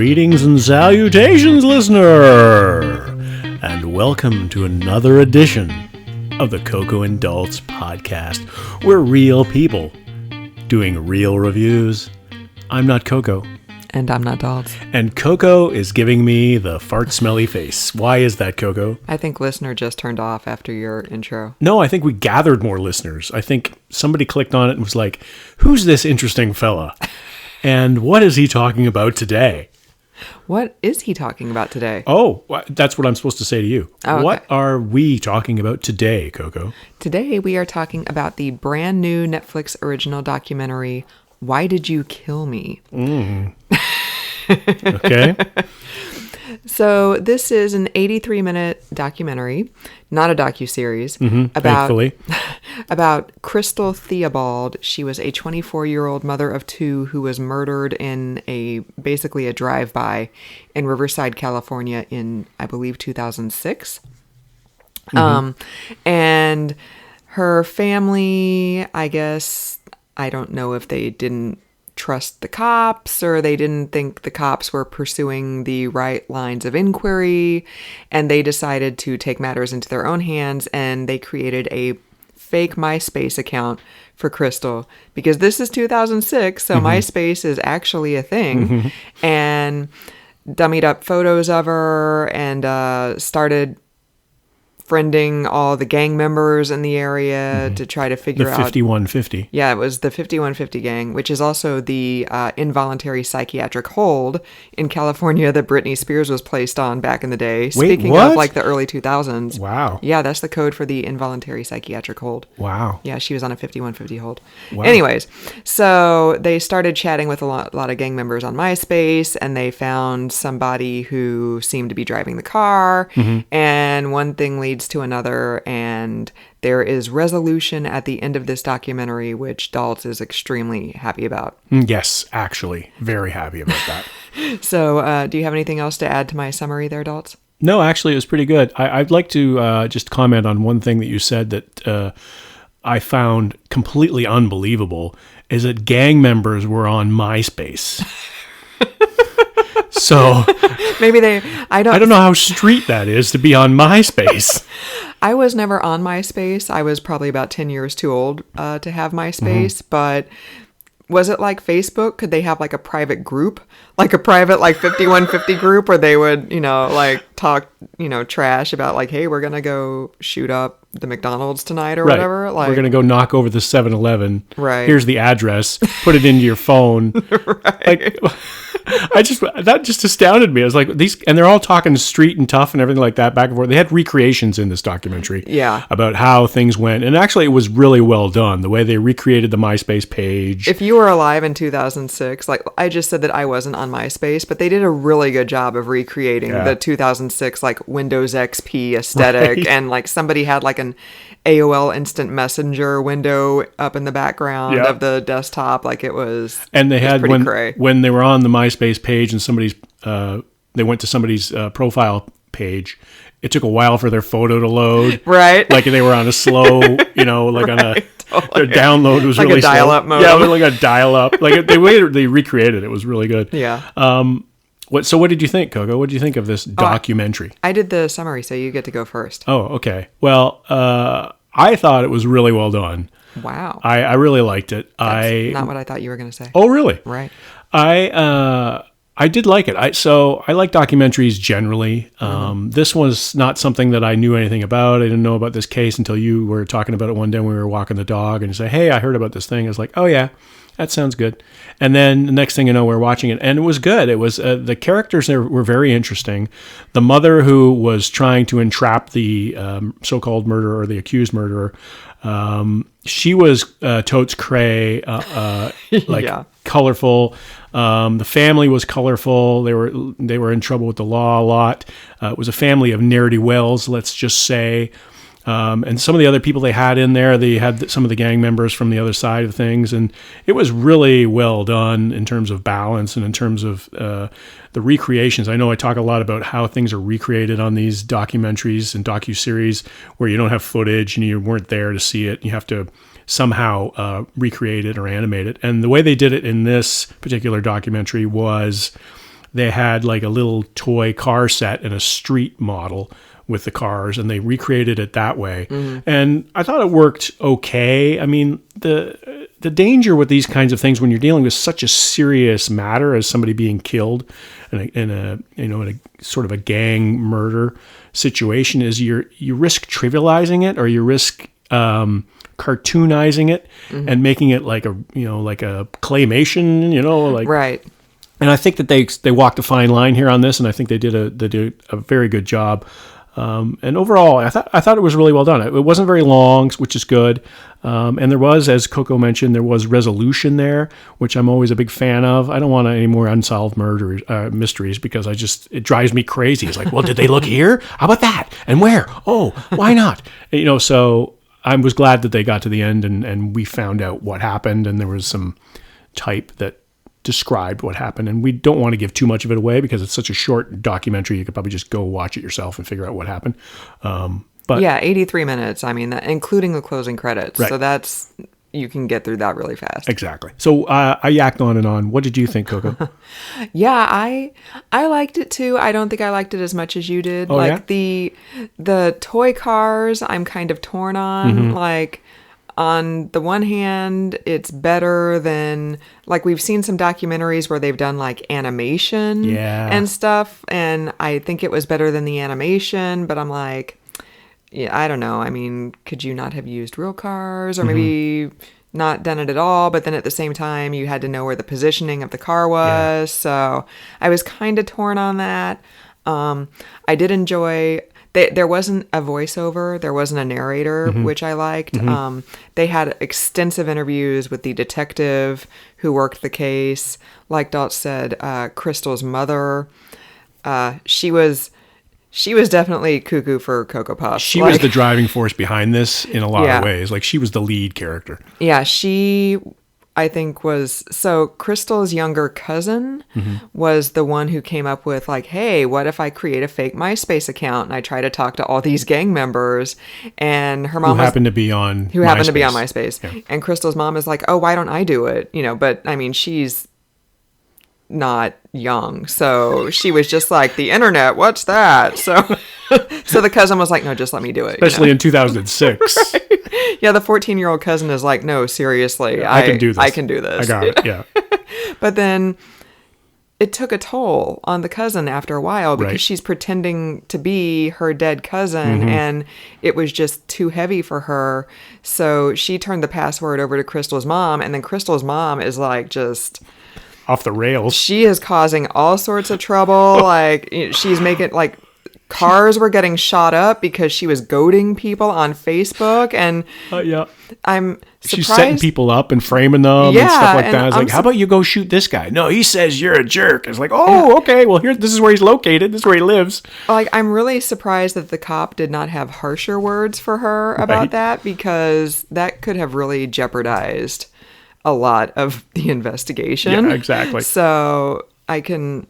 Greetings and salutations, listener! And welcome to another edition of the Coco and Daltz podcast. We're real people doing real reviews. I'm not Coco. And I'm not Daltz. And Coco is giving me the fart smelly face. Why is that, Coco? I think listener just turned off after your intro. No, I think we gathered more listeners. I think somebody clicked on it and was like, who's this interesting fella? And what is he talking about today? What is he talking about today? Oh, that's what I'm supposed to say to you. Oh, okay. What are we talking about today, Coco? Today we are talking about the brand new Netflix original documentary, Why Did You Kill Me? Okay. So this is an 83-minute documentary, not a docuseries, Thankfully. about Crystal Theobald. She was a 24-year-old mother of two who was murdered in basically a drive-by in Riverside, California in, I believe, 2006. And her family, I guess, I don't know if they didn't trust the cops or they didn't think the cops were pursuing the right lines of inquiry, and they decided to take matters into their own hands, and they created a fake MySpace account for Crystal because this is 2006, so MySpace is actually a thing, and dummied up photos of her and started friending all the gang members in the area to try to figure out... The 5150. Yeah, it was the 5150 gang, which is also the involuntary psychiatric hold in California that Britney Spears was placed on back in the day. Speaking what? of like the early 2000s. Wow. Yeah, that's the code for the involuntary psychiatric hold. Wow. Yeah, she was on a 5150 hold. Wow. Anyways, so they started chatting with a lot of gang members on MySpace, and they found somebody who seemed to be driving the car, and one thing leads to another, and there is resolution at the end of this documentary, which Daltz is extremely happy about. Yes, actually. Very happy about that. So, do you have anything else to add to my summary there, Daltz? No, actually, it was pretty good. I'd like to just comment on one thing that you said that I found completely unbelievable, is that gang members were on MySpace. So Maybe I don't know how street that is to be on MySpace. I was never on MySpace. I was probably about 10 years too old to have MySpace, but was it like Facebook? Could they have like a private group, like a private like 5150 group where they would, like talk, trash about like, hey, we're going to go shoot up the McDonald's tonight or whatever. Like, we're going to go knock over the 7-Eleven. Right. Here's the address. Put it into your phone. Right. Like, that just astounded me. I was like, and they're all talking street and tough and everything like that back and forth. They had recreations in this documentary. Yeah. About how things went. And actually, it was really well done. The way they recreated the MySpace page. If you were alive in 2006, like I just said that I wasn't on MySpace, but they did a really good job of recreating the 2006 like Windows XP aesthetic. Right. And like somebody had like an AOL Instant Messenger window up in the background of the desktop. Like it was. And they had when they were on the MySpace page and they went to somebody's profile page, it took a while for their photo to load. Right. Like they were on a slow, like on a totally. Their download was like really a dial-up mode. Yeah, like a dial-up. Like they recreated it. It was really good. Yeah. So what did you think, Coco? What did you think of this documentary? I did the summary, so you get to go first. Oh, okay. Well, I thought it was really well done. Wow. I really liked it. That's not what I thought you were going to say. Oh, really? Right. I did like it. I like documentaries generally. This was not something that I knew anything about. I didn't know about this case until you were talking about it one day when we were walking the dog, and you say, "Hey, I heard about this thing." I was like, "Oh yeah, that sounds good." And then the next thing you know, we're watching it, and it was good. It was the characters there were very interesting. The mother who was trying to entrap the so-called murderer or the accused murderer, she was totes cray, colorful. The family was colorful. They were in trouble with the law a lot. It was a family of ne'er-do-wells, let's just say. And some of the other people they had in there, they had some of the gang members from the other side of things, and it was really well done in terms of balance and in terms of the recreations. I know I talk a lot about how things are recreated on these documentaries and docuseries where you don't have footage and you weren't there to see it. You have to somehow recreate it or animate it. And the way they did it in this particular documentary was they had like a little toy car set and a street model with the cars, and they recreated it that way. And I thought it worked okay. I mean, the danger with these kinds of things when you're dealing with such a serious matter as somebody being killed in a sort of a gang murder situation is you risk trivializing it, or you risk cartoonizing it and making it like a claymation, Right. And I think that they walked a fine line here on this, and I think they did a very good job. And overall, I thought it was really well done. It wasn't very long, which is good. And there was, as Coco mentioned, there was resolution there, which I'm always a big fan of. I don't want any more unsolved mysteries, because it drives me crazy. It's like, well, did they look here? How about that? And where? Oh, why not? So I was glad that they got to the end and we found out what happened, and there was some type that described what happened. And we don't want to give too much of it away because it's such a short documentary. You could probably just go watch it yourself and figure out what happened. But yeah, 83 minutes. I mean, including the closing credits. Right. So you can get through that really fast. Exactly. So I yacked on and on. What did you think, Coco? Yeah, I liked it too. I don't think I liked it as much as you did. Oh, like the toy cars, I'm kind of torn on. Like, on the one hand, it's better than, like, we've seen some documentaries where they've done like animation and stuff, and I think it was better than the animation, but I'm like, yeah, I don't know. I mean, could you not have used real cars, or maybe not done it at all? But then at the same time, you had to know where the positioning of the car was. So I was kind of torn on that. I did enjoy. There wasn't a voiceover. There wasn't a narrator, which I liked. They had extensive interviews with the detective who worked the case. Like Dot said, Crystal's mother. She was definitely cuckoo for Cocoa Puffs. She was the driving force behind this in a lot of ways. Like, she was the lead character. Yeah, she, I think, so Crystal's younger cousin was the one who came up with, like, hey, what if I create a fake MySpace account and I try to talk to all these gang members? And her mom happened to be on MySpace. Yeah. And Crystal's mom is like, oh, why don't I do it? But I mean, she's not young, so she was just like, the internet, what's that? So the cousin was like, no, just let me do it, especially in 2006. Right? Yeah, the 14-year-old cousin is like, no, seriously, I can do this. I got it. Yeah. But then it took a toll on the cousin after a while, because she's pretending to be her dead cousin, and it was just too heavy for her. So she turned the password over to Crystal's mom, and then Crystal's mom is like, just off the rails. She is causing all sorts of trouble. Like, she's making, like, cars were getting shot up because she was goading people on Facebook, and I'm surprised. She's setting people up and framing them and stuff like that. It's like, how about you go shoot this guy? No, he says you're a jerk. It's like, okay, well, this is where he's located. This is where he lives. Like, I'm really surprised that the cop did not have harsher words for her about that, because that could have really jeopardized a lot of the investigation. Yeah, exactly. So I can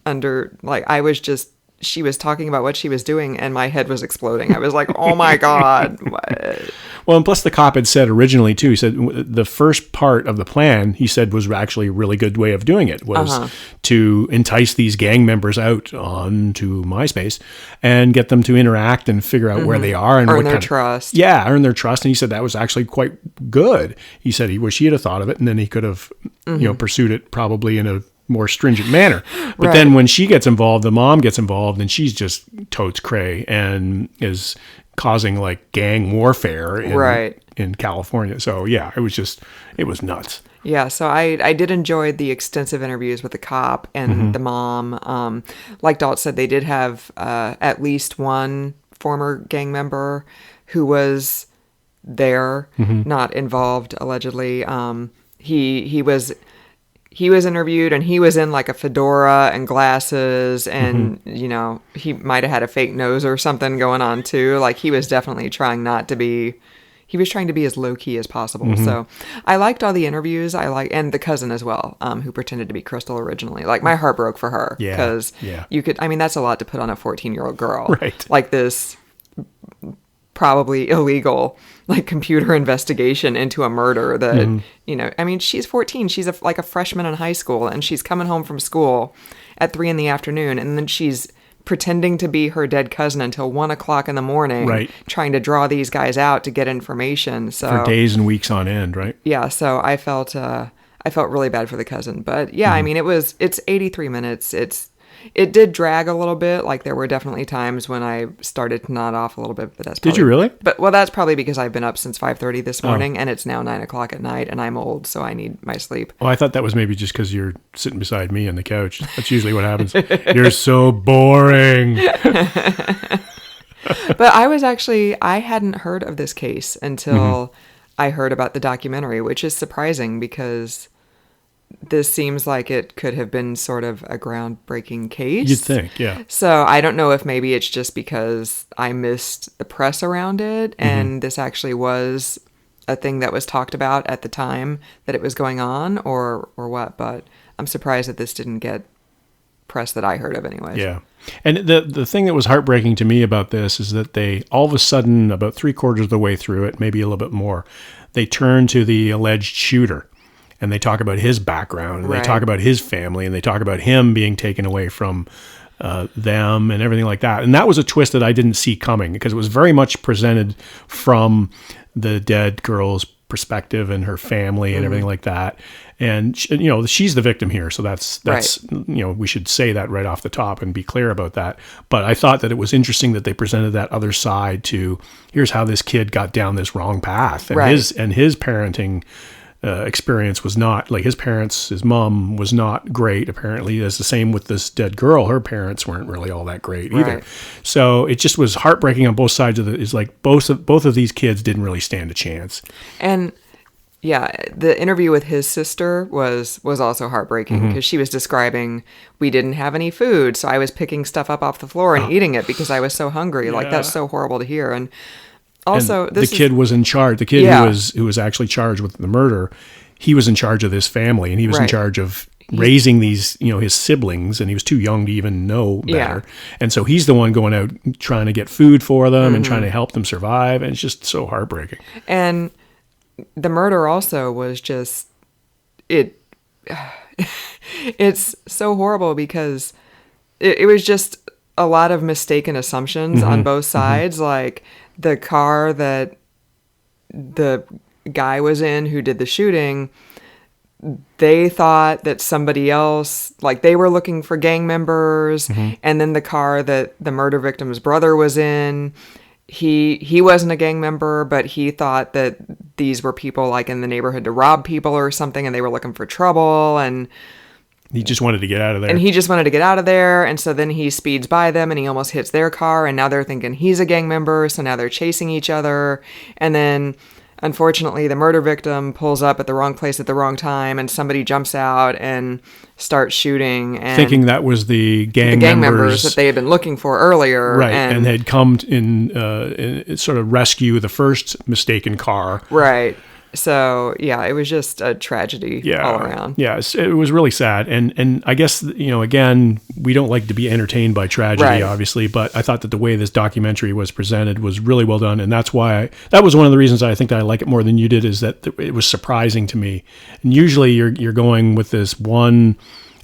she was talking about what she was doing, and my head was exploding. I was like, oh my God. What? Well, and plus the cop had said originally too, he said the first part of the plan, he said, was actually a really good way of doing it, was to entice these gang members out onto MySpace and get them to interact and figure out where they are and earn their trust. Yeah, earn their trust. And he said that was actually quite good. He said he wished he had thought of it, and then he could have pursued it probably in a more stringent manner. But then when she gets involved, the mom gets involved, and she's just totes cray and is causing like gang warfare in California. So yeah, it was nuts. Yeah, so I did enjoy the extensive interviews with the cop and the mom. Like Dalt said, they did have at least one former gang member who was there, not involved allegedly. He was interviewed, and he was in like a fedora and glasses, and he might have had a fake nose or something going on too. Like, he was definitely trying to be as low key as possible. So I liked all the interviews. And the cousin as well, who pretended to be Crystal originally. Like, my heart broke for her, because that's a lot to put on a 14-year-old girl, right? Like, this probably illegal, like, computer investigation into a murder that, she's 14. She's like a freshman in high school, and she's coming home from school, at 3 in the afternoon, and then she's pretending to be her dead cousin until 1 o'clock in the morning, Right. trying to draw these guys out to get information. So For days and weeks on end, right? yeah, so I felt really bad for the cousin. But yeah, I mean, it's 83 minutes. It did drag a little bit. Like, there were definitely times when I started to nod off a little bit, but that's probably, Did you really? But well, that's probably because I've been up since 5:30 this morning, and it's now 9 o'clock at night, and I'm old, so I need my sleep. Oh, I thought that was maybe just because you're sitting beside me on the couch. That's usually what happens. You're so boring. But I hadn't heard of this case until I heard about the documentary, which is surprising because this seems like it could have been sort of a groundbreaking case. You'd think, yeah. So I don't know if maybe it's just because I missed the press around it and this actually was a thing that was talked about at the time that it was going on or what, but I'm surprised that this didn't get press that I heard of anyways. Yeah. And the thing that was heartbreaking to me about this is that they, all of a sudden, about 3/4 of the way through it, maybe a little bit more, they turn to the alleged shooter and they talk about his background and Right. they talk about his family and they talk about him being taken away from them and everything like that. And that was a twist that I didn't see coming because it was very much presented from the dead girl's perspective and her family and everything like that. And she's the victim here, so that's Right. we should say that right off the top and be clear about that. But I thought that it was interesting that they presented that other side to here's how this kid got down this wrong path, and Right. his parenting experience was not like his mom was not great. Apparently, it's the same with this dead girl. Her parents weren't really all that great either. Right. So it just was heartbreaking on both sides of it. It's like both of these kids didn't really stand a chance. And yeah, the interview with his sister was also heartbreaking because she was describing we didn't have any food, so I was picking stuff up off the floor and eating it because I was so hungry. Like, that's so horrible to hear. And also, And the kid was in charge. The kid Yeah. who was actually charged with the murder, he was in charge of this family, and he was in Right. charge of raising these, his siblings, and he was too young to even know better. Yeah. And so he's the one going out trying to get food for them and trying to help them survive, and it's just so heartbreaking. And the murder also was just it's so horrible because it was just a lot of mistaken assumptions on both sides. Like, the car that the guy was in who did the shooting, they thought that somebody else, like, they were looking for gang members, and then the car that the murder victim's brother was in, he wasn't a gang member, but he thought that these were people like in the neighborhood to rob people or something, and they were looking for trouble, and He just wanted to get out of there. he just wanted to get out of there. And so then he speeds by them and he almost hits their car, and now they're thinking he's a gang member, so now they're chasing each other. And then unfortunately the murder victim pulls up at the wrong place at the wrong time, and somebody jumps out and starts shooting, and thinking that was the gang members that they had been looking for earlier, right, and had come in sort of rescue the first mistaken car. right. So yeah, it was just a tragedy all around. Yeah, it was really sad, and I guess again, we don't like to be entertained by tragedy, Right. obviously, but I thought that the way this documentary was presented was really well done, and that's why that was one of the reasons I think that I like it more than you did, is that it was surprising to me. And usually you're going with this one,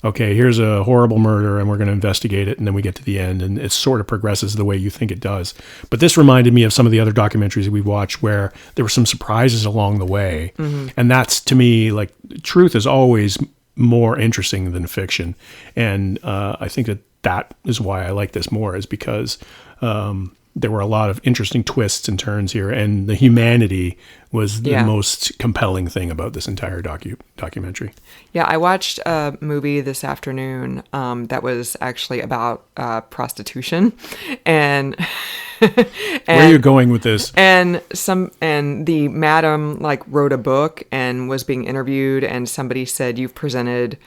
okay, here's a horrible murder and we're going to investigate it, and then we get to the end and it sort of progresses the way you think it does. But this reminded me of some of the other documentaries that we've watched where there were some surprises along the way. And that's, to me, like, truth is always more interesting than fiction. And I think that is why I like this more, is because there were a lot of interesting twists and turns here, and the humanity was the most compelling thing about this entire documentary. Yeah, I watched a movie this afternoon that was actually about prostitution, and Where are you going with this? And the madam like wrote a book and was being interviewed, and somebody said, "You've presented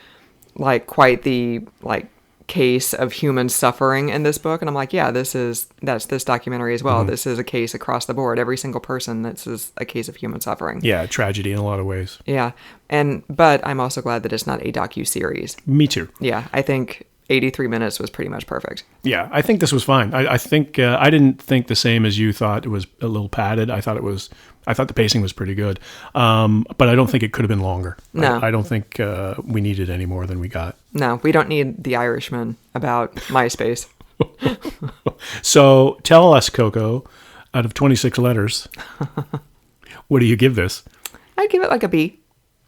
like quite the like case of human suffering in this book." And I'm like, yeah, that's this documentary as well. This is a case across the board. Every single person, this is a case of human suffering. Yeah, tragedy in a lot of ways. Yeah. But I'm also glad that it's not a docu-series. Me too. Yeah, I think 83 minutes was pretty much perfect. Yeah, I think this was fine. I think I didn't think the same as you thought. It was a little padded. I thought it was I thought the pacing was pretty good. But I don't think it could have been longer. No. I don't think we needed any more than we got. No, we don't need The Irishman about MySpace. So tell us, Coco, out of 26 letters, what do you give this? I'd give it like a B.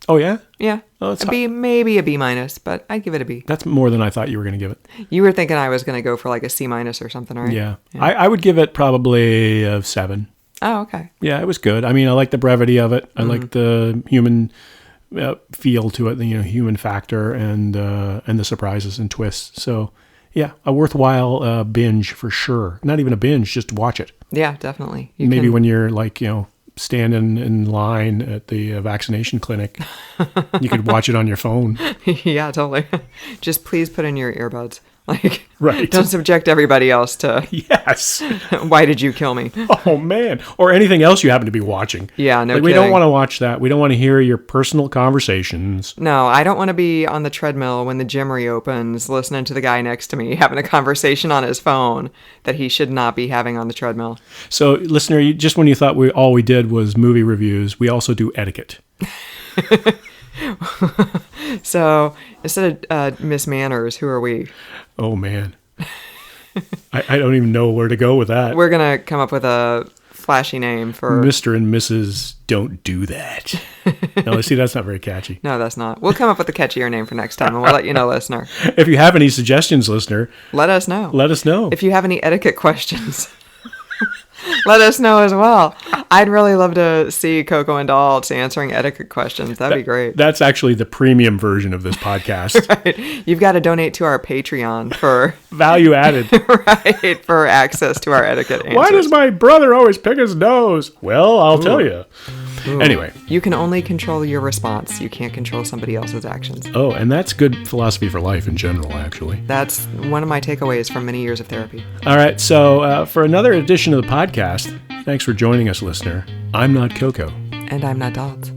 Oh, yeah? Yeah. Oh, it's a B, maybe a B minus, but I'd give it a B. That's more than I thought you were going to give it. You were thinking I was going to go for like a C minus or something, right? Yeah. I would give it probably a 7. Oh, okay. Yeah, it was good. I mean, I like the brevity of it. I like the human feel to it, the human factor, and the surprises and twists. So, yeah, a worthwhile binge for sure. Not even a binge, just watch it. Yeah, definitely. Maybe when you're like, standing in line at the vaccination clinic, you could watch it on your phone. Yeah, totally. Just please put in your earbuds. Like, Right. Don't subject everybody else to, Yes. why did you kill me? Oh, man. Or anything else you happen to be watching. Yeah, no We don't kidding. want to watch that. We don't want to hear your personal conversations. No, I don't want to be on the treadmill when the gym reopens, listening to the guy next to me having a conversation on his phone that he should not be having on the treadmill. So, listener, just when you thought all we did was movie reviews, we also do etiquette. So instead of Miss Manners, who are we? Oh, man. I don't even know where to go with that. We're going to come up with a flashy name for... Mr. and Mrs. Don't Do That. No, see, that's not very catchy. No, that's not. We'll come up with a catchier name for next time, and we'll let you know, listener. If you have any suggestions, listener, Let us know. let us know. If you have any etiquette questions, let us know as well. I'd really love to see Coco and Daltz answering etiquette questions. That'd be great. That's actually the premium version of this podcast. Right. You've got to donate to our Patreon for Value added. right for access to our etiquette answers. Why does my brother always pick his nose? Well, I'll tell you. Anyway. You can only control your response. You can't control somebody else's actions. Oh, and that's good philosophy for life in general, actually. That's one of my takeaways from many years of therapy. All right, so for another edition of the podcast, thanks for joining us, listener. I'm not Coco. And I'm not Daltz.